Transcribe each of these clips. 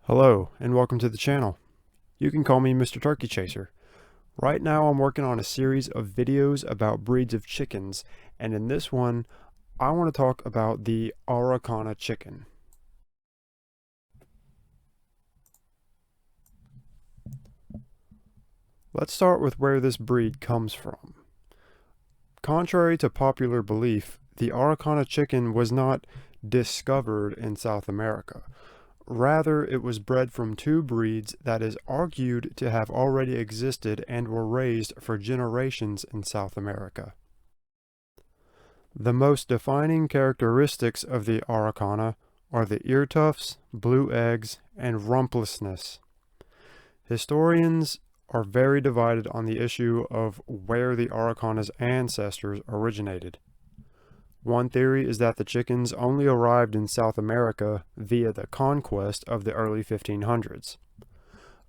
Hello, and welcome to the channel. You can call me Mr. Turkey Chaser. Right now I'm working on a series of videos about breeds of chickens, and in this one, I want to talk about the Araucana chicken. Let's start with where this breed comes from. Contrary to popular belief, the Araucana chicken was not discovered in South America. Rather, it was bred from two breeds that is argued to have already existed and were raised for generations in South America. The most defining characteristics of the Araucana are the ear tufts, blue eggs, and rumplessness. Historians are very divided on the issue of where the Araucana's ancestors originated. One theory is that the chickens only arrived in South America via the conquest of the early 1500s.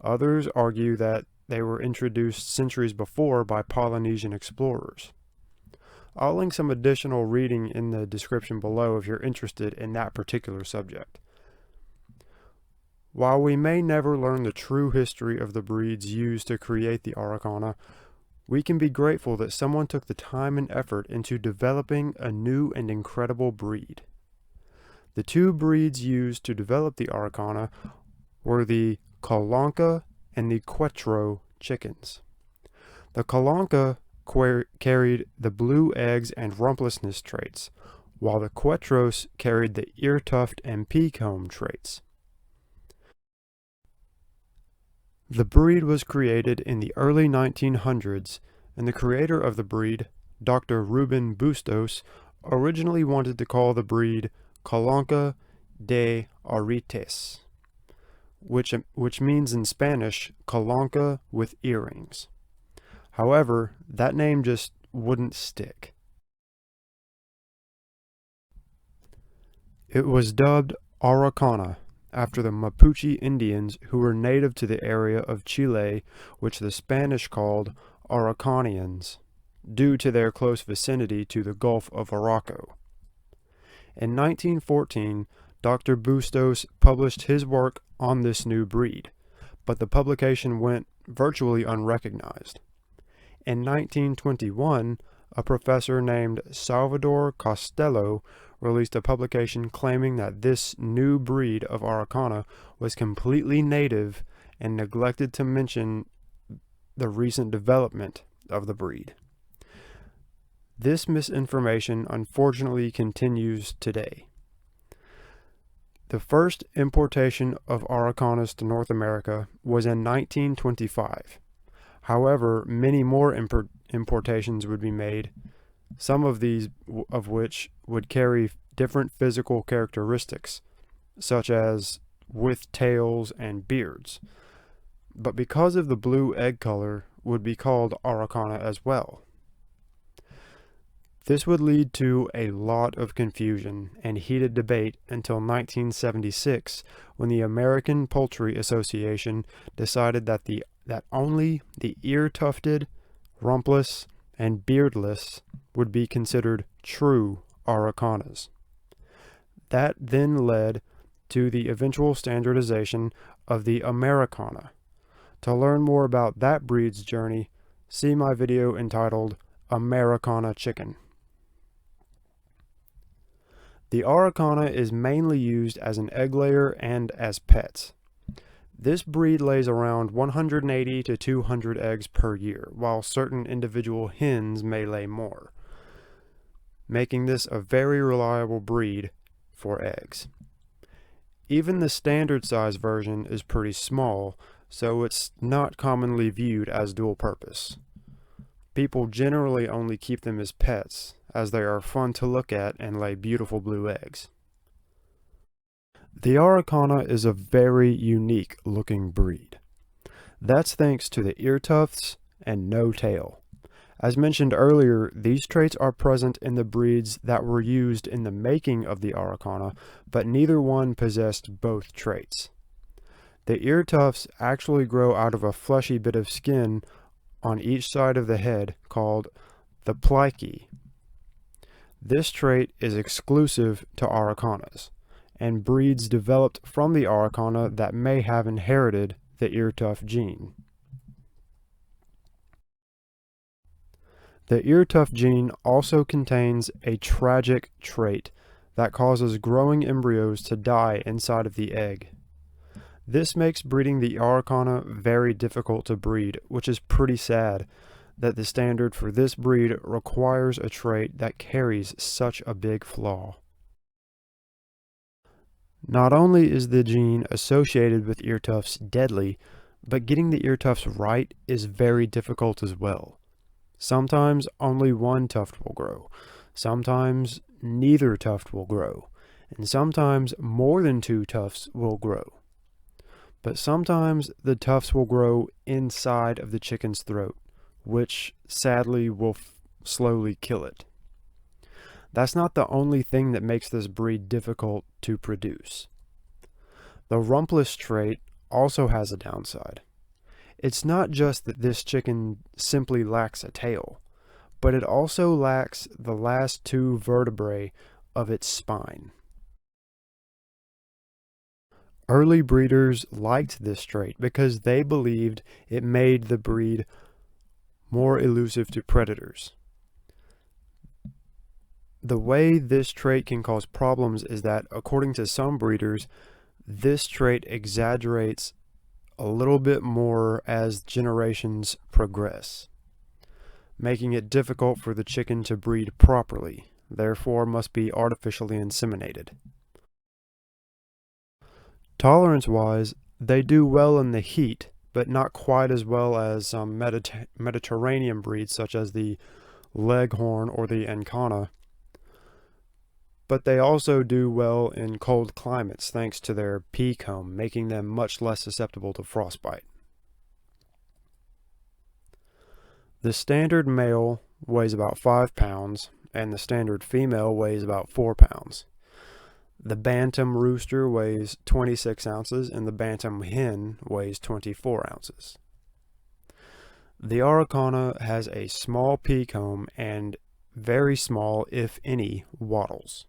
Others argue that they were introduced centuries before by Polynesian explorers. I'll link some additional reading in the description below if you're interested in that particular subject. While we may never learn the true history of the breeds used to create the Araucana, we can be grateful that someone took the time and effort into developing a new and incredible breed. The two breeds used to develop the Araucana were the Kalanka and the Quetro chickens. The Kalanka carried the blue eggs and rumplessness traits, while the Quetros carried the ear tuft and pea comb traits. The breed was created in the early 1900s, and the creator of the breed, Dr. Ruben Bustos, originally wanted to call the breed Kalanka de Arites, which means in Spanish, Kalanka with earrings. However, that name just wouldn't stick. It was dubbed Araucana after the Mapuche Indians who were native to the area of Chile, which the Spanish called Araucanians, due to their close vicinity to the Gulf of Arauco. In 1914, Dr. Bustos published his work on this new breed, but the publication went virtually unrecognized. In 1921, a professor named Salvador Costello released a publication claiming that this new breed of Araucana was completely native and neglected to mention the recent development of the breed. This misinformation unfortunately continues today. The first importation of Araucanas to North America was in 1925. However, many more importations would be made, some of these of which would carry different physical characteristics, such as with tails and beards, but because of the blue egg color would be called Araucana as well. This would lead to a lot of confusion and heated debate until 1976, when the American Poultry Association decided that only the ear-tufted, rumpless, and beardless would be considered true Araucanas. That then led to the eventual standardization of the Americana. To learn more about that breed's journey, see my video entitled Araucana Chicken. The Araucana is mainly used as an egg layer and as pets. This breed lays around 180 to 200 eggs per year, while certain individual hens may lay more, making this a very reliable breed for eggs. Even the standard size version is pretty small, so it's not commonly viewed as dual purpose. People generally only keep them as pets, as they are fun to look at and lay beautiful blue eggs. The Araucana is a very unique looking breed. That's thanks to the ear tufts and no tail. As mentioned earlier, these traits are present in the breeds that were used in the making of the Araucana, but neither one possessed both traits. The ear tufts actually grow out of a fleshy bit of skin on each side of the head called the plicae. This trait is exclusive to Araucanas, and breeds developed from the Araucana that may have inherited the ear tuft gene. The ear tuft gene also contains a tragic trait that causes growing embryos to die inside of the egg. This makes breeding the Araucana very difficult to breed, which is pretty sad that the standard for this breed requires a trait that carries such a big flaw. Not only is the gene associated with ear tufts deadly, but getting the ear tufts right is very difficult as well. Sometimes only one tuft will grow, sometimes neither tuft will grow, and sometimes more than two tufts will grow. But sometimes the tufts will grow inside of the chicken's throat, which sadly will slowly kill it. That's not the only thing that makes this breed difficult to produce. The rumpless trait also has a downside. It's not just that this chicken simply lacks a tail, but it also lacks the last two vertebrae of its spine. Early breeders liked this trait because they believed it made the breed more elusive to predators. The way this trait can cause problems is that, according to some breeders, this trait exaggerates a little bit more as generations progress, making it difficult for the chicken to breed properly, therefore must be artificially inseminated. Tolerance-wise, they do well in the heat, but not quite as well as some Mediterranean breeds such as the Leghorn or the Ancona. But they also do well in cold climates thanks to their pea comb, making them much less susceptible to frostbite. The standard male weighs about 5 pounds, and the standard female weighs about 4 pounds. The bantam rooster weighs 26 ounces, and the bantam hen weighs 24 ounces. The Araucana has a small pea comb and very small, if any, wattles.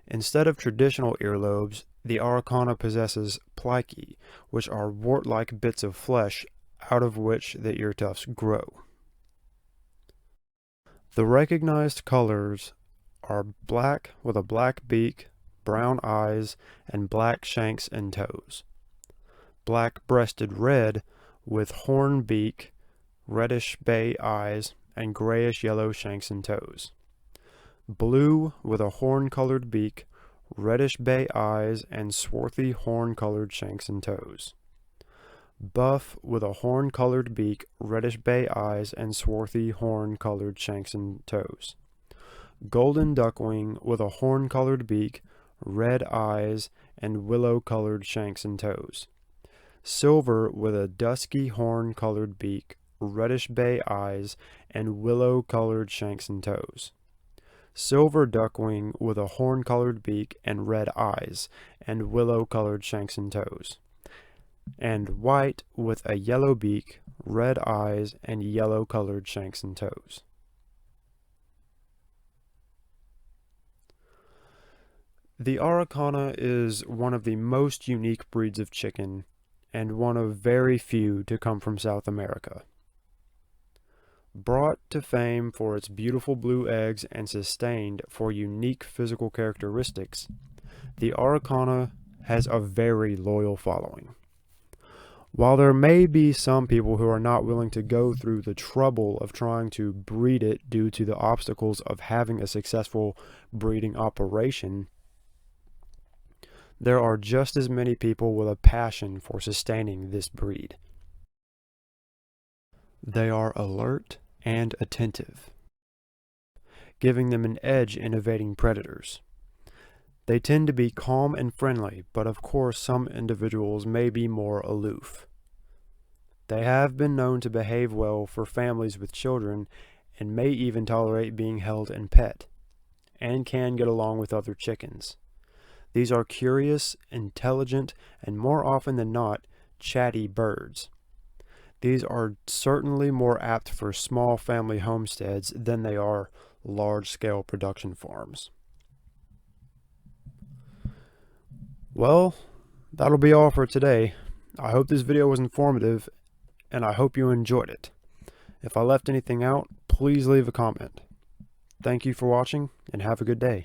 Instead of traditional earlobes, the Araucana possesses plicae, which are wart-like bits of flesh out of which the ear tufts grow. The recognized colors are black with a black beak, brown eyes, and black shanks and toes. Black-breasted red with horn beak, reddish bay eyes, and grayish-yellow shanks and toes. Blue with a horn-colored beak, reddish bay eyes, and swarthy horn-colored shanks and toes. Buff with a horn-colored beak, reddish bay eyes, and swarthy horn-colored shanks and toes. Golden duckling with a horn-colored beak, red eyes, and willow-colored shanks and toes. Silver with a dusky horn-colored beak, reddish bay eyes, and willow-colored shanks and toes. Silver duckling with a horn-colored beak and red eyes, and willow-colored shanks and toes. And white with a yellow beak, red eyes, and yellow-colored shanks and toes. The Araucana is one of the most unique breeds of chicken, and one of very few to come from South America. Brought to fame for its beautiful blue eggs and sustained for unique physical characteristics, the Araucana has a very loyal following. While there may be some people who are not willing to go through the trouble of trying to breed it due to the obstacles of having a successful breeding operation, there are just as many people with a passion for sustaining this breed. They are alert and attentive, giving them an edge in evading predators. They tend to be calm and friendly, but of course some individuals may be more aloof. They have been known to behave well for families with children and may even tolerate being held in pet, and can get along with other chickens. These are curious, intelligent, and more often than not, chatty birds. These are certainly more apt for small family homesteads than they are large-scale production farms. Well, that'll be all for today. I hope this video was informative, and I hope you enjoyed it. If I left anything out, please leave a comment. Thank you for watching, and have a good day.